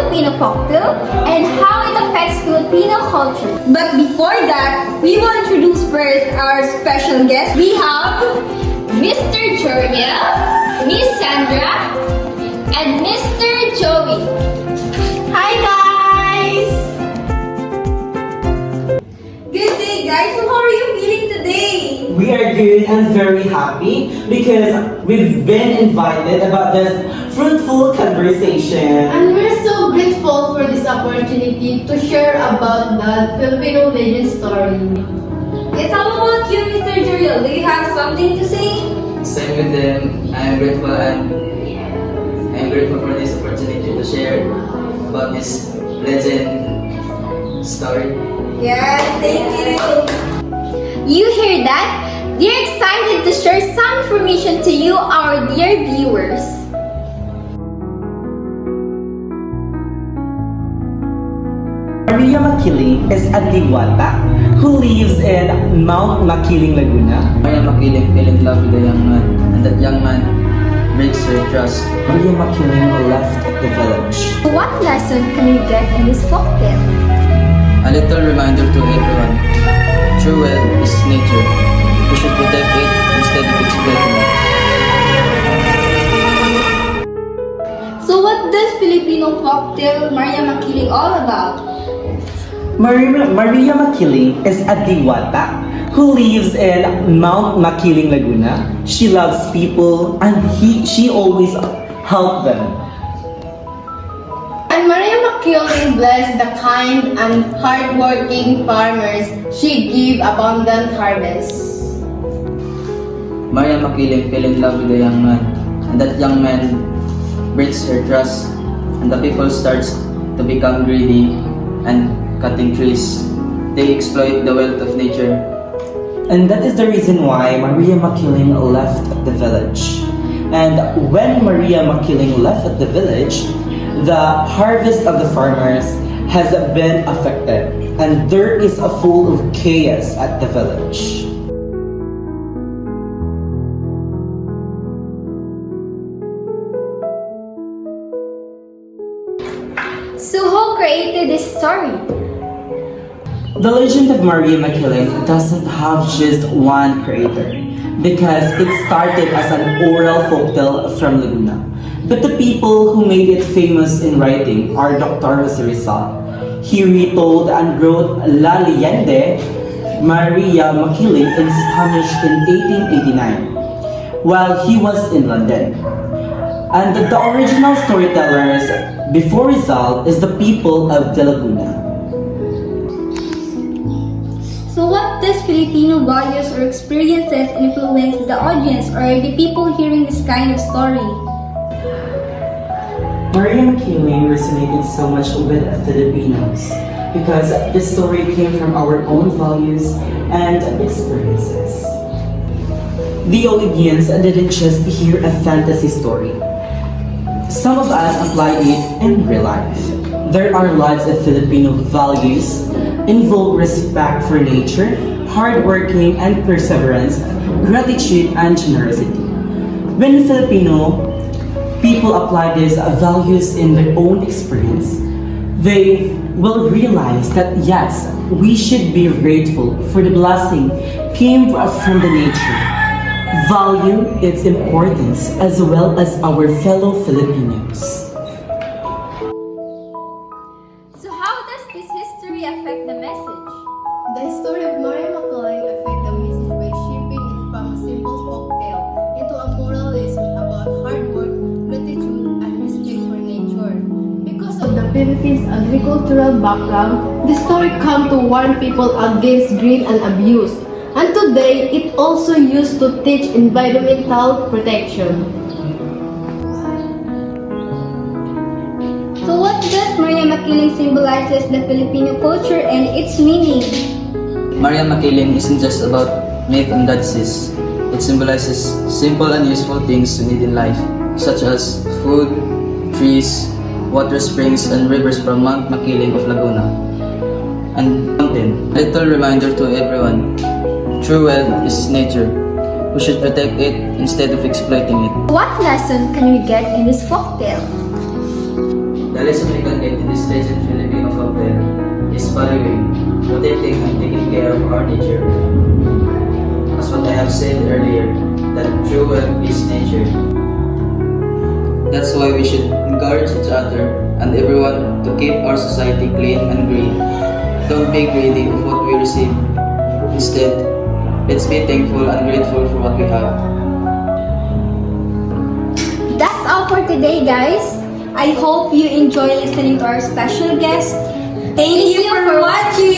Filipino folktale and how it affects Filipino culture. But before that, we will introduce first our special guest. We have Mr. Joriel, Miss Sandra, and Mr. Joey. Hi guys! Good day guys! So how are you feeling today? We are good and very happy because we've been invited about this fruitful conversation. And we're so grateful for this opportunity to share about the Filipino legend story. Yes, how about you, Mr. Joriel? Do you have something to say? Same with them. I'm grateful for this opportunity to share about this legend story. Yes, thank you. You hear that? They're excited to share some information to you, our dear viewers. Maria Makiling is a Diwata who lives in Mount Makiling, Laguna. Maria Makiling fell in love with a young man, and that young man breaks her trust. Maria Makiling left the village. What lesson can we get in this folktale? A little reminder to everyone. True wealth is nature. We should protect it instead of exploiting it. So what does Filipino folktale Maria Makiling all about? Maria Makiling is a Diwata who lives in Mount Makiling, Laguna. She loves people and she always helps them. And Maria Makiling blessed the kind and hardworking farmers. She gave abundant harvest. Maria Makiling fell in love with a young man, and that young man breaks her trust, and the people starts to become greedy and cutting trees. They exploit the wealth of nature. And that is the reason why Maria Makiling left the village. And when Maria Makiling left the village, the harvest of the farmers has been affected, and there is a full of chaos at the village. So who created this story? The legend of Maria Makiling doesn't have just one creator because it started as an oral folktale from Laguna. But the people who made it famous in writing are Dr. Jose Rizal. He retold and wrote La Leyenda Maria Makiling in Spanish in 1889 while he was in London. And the original storytellers before Rizal is the people of De Laguna. So what does Filipino values or experiences influence the audience or the people hearing this kind of story? Maria Makiling resonated so much with Filipinos because the story came from our own values and experiences. The audience didn't just hear a fantasy story. Some of us applied it in real life. There are lots of Filipino values involve respect for nature, hardworking and perseverance, gratitude and generosity. When Filipino people apply these values in their own experience, they will realize that yes, we should be grateful for the blessing came from the nature. Value its importance as well as our fellow Filipinos. So how does this history affect the message? The story of Maria Makiling affected the message by shaping it from a simple folktale into a moral lesson about hard work, gratitude, and respect for nature. Because of the Philippines' agricultural background, the story came to warn people against greed and abuse. And today, it also used to teach environmental protection. So what does Maria Makiling symbolizes the Filipino culture and its meaning? Maria Makiling isn't just about myth and goddesses. It symbolizes simple and useful things we need in life, such as food, trees, water springs, and rivers from Mount Makiling of Laguna. And mountain, a little reminder to everyone. True wealth is nature. We should protect it instead of exploiting it. What lesson can we get in this folktale? The lesson we can get in this legend Filipino folktale is valuing, protecting, and taking care of our nature. As what I have said earlier, that true wealth is nature. That's why we should encourage each other and everyone to keep our society clean and green. Don't be greedy of what we receive. Instead, let's be thankful and grateful for what we have. That's all for today, guys. I hope you enjoy listening to our special guest. Thank you for watching.